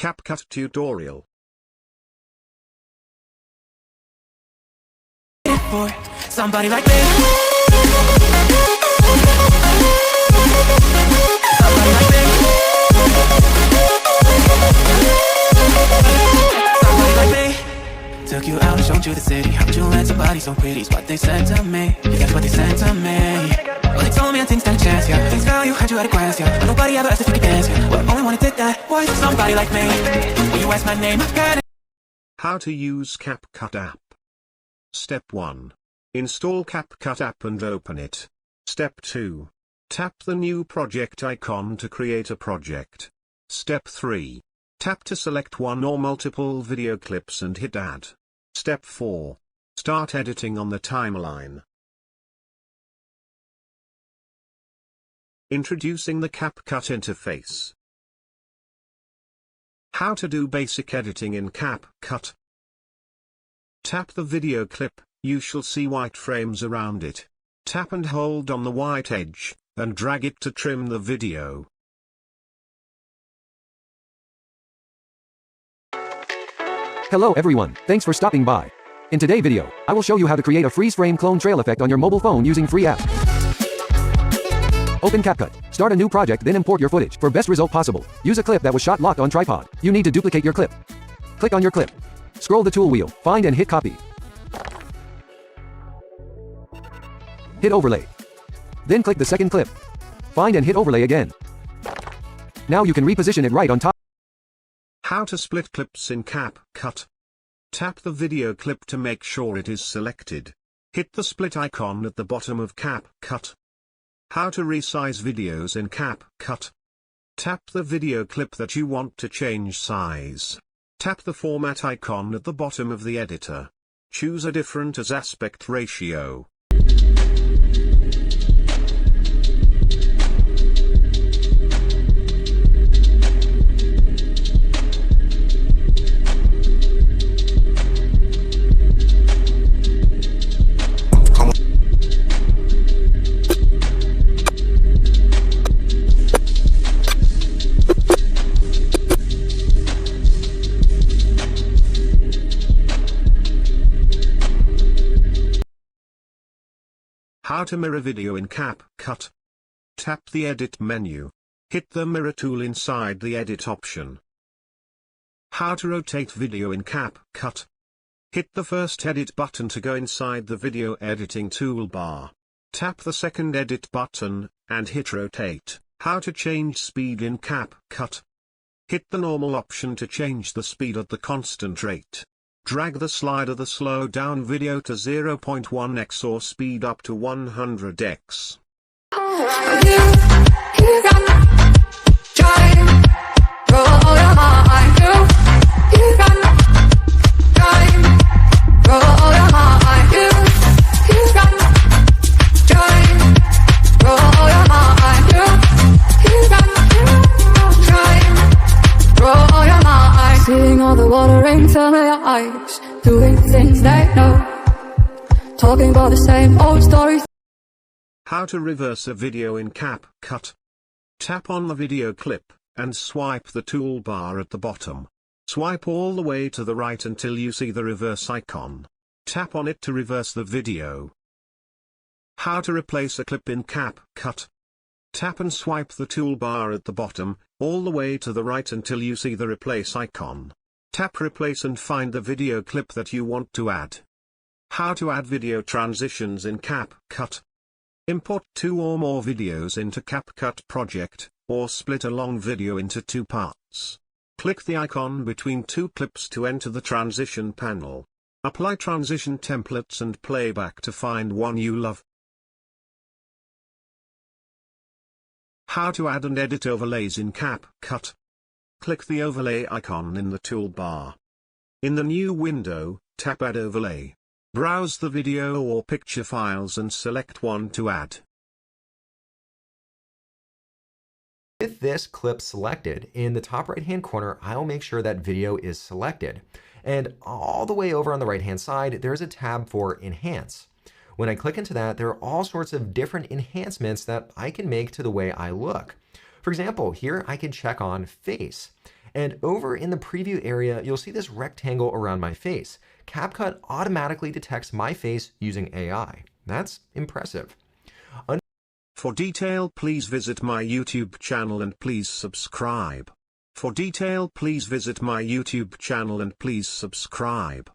CAPCUT tutorial. For somebody like me. Somebody like me. Somebody like me. Took you out and showed you the city. How'd you let somebody so pretty? Is what they said to me. Yeah, that's what they said to me. Well, they told me and things stand a chance, yeah. Things value, had you at a glance, yeah. But nobody ever asked if you could dance, yeah. Well, only one who did that was somebody like me. When you asked my name, I've got it. How to use CAPCUT app. Step 1. Install CAPCUT app and open it. Step 2. Tap the new project icon to create a project. Step 3. Tap to select one or multiple video clips and hit add. Step 4. Start editing on the timeline. Introducing the CAPCUT interface. How to do basic editing in CAPCUT. Tap the video clip, you shall see white frames around it. Tap and hold on the white edge, and drag it to trim the video. Hello everyone, thanks for stopping by. In today's video, I will show you how to create a freeze frame clone trail effect on your mobile phone using free app. Open CAPCUT, start a new project, then import your footage. For best result possible, use a clip that was shot locked on tripod. You need to duplicate your clip. Click on your clip. Scroll the tool wheel, find and hit copy. Hit overlay. Then click the second clip. Find and hit overlay again. Now you can reposition it right on top. How to split clips in CAPCUT. Tap the video clip to make sure it is selected. Hit the split icon at the bottom of CAPCUT. How to resize videos in CAPCUT. Tap the video clip that you want to change size. Tap the format icon at the bottom of the editor. Choose a different aspect ratio. How to mirror video in CAPCUT. Tap the Edit menu. Hit the Mirror tool inside the Edit option. How to rotate video in CAPCUT. Hit the first Edit button to go inside the video editing toolbar. Tap the second Edit button, and hit Rotate. How to change speed in CAPCUT. Hit the normal option to change the speed at the constant rate. Drag the slider to slow down video to 0.1x or speed up to 100x. Seeing all the water into my eyes, doing things they know, talking about the same old stories. How to reverse a video in CAPCUT. Tap on the video clip, and swipe the toolbar at the bottom. Swipe all the way to the right until you see the reverse icon. Tap on it to reverse the video. How to replace a clip in CAPCUT. Tap and swipe the toolbar at the bottom, all the way to the right until you see the replace icon. Tap replace and find the video clip that you want to add. How to add video transitions in CAPCUT. Import 2 or more videos into CAPCUT project, or split a long video into 2 parts. Click the icon between 2 clips to enter the transition panel. Apply transition templates and playback to find one you love. How to add and edit overlays in CAPCUT. Click the overlay icon in the toolbar. In the new window, tap Add Overlay. Browse the video or picture files and select one to add. With this clip selected, in the top right hand corner, I'll make sure that video is selected. And all the way over on the right hand side, there's a tab for Enhance. When I click into that, there are all sorts of different enhancements that I can make to the way I look. For example, here I can check on face. And over in the preview area, you'll see this rectangle around my face. CAPCUT automatically detects my face using AI. That's impressive. For detail, please visit my YouTube channel and please subscribe. For detail, please visit my YouTube channel and please subscribe.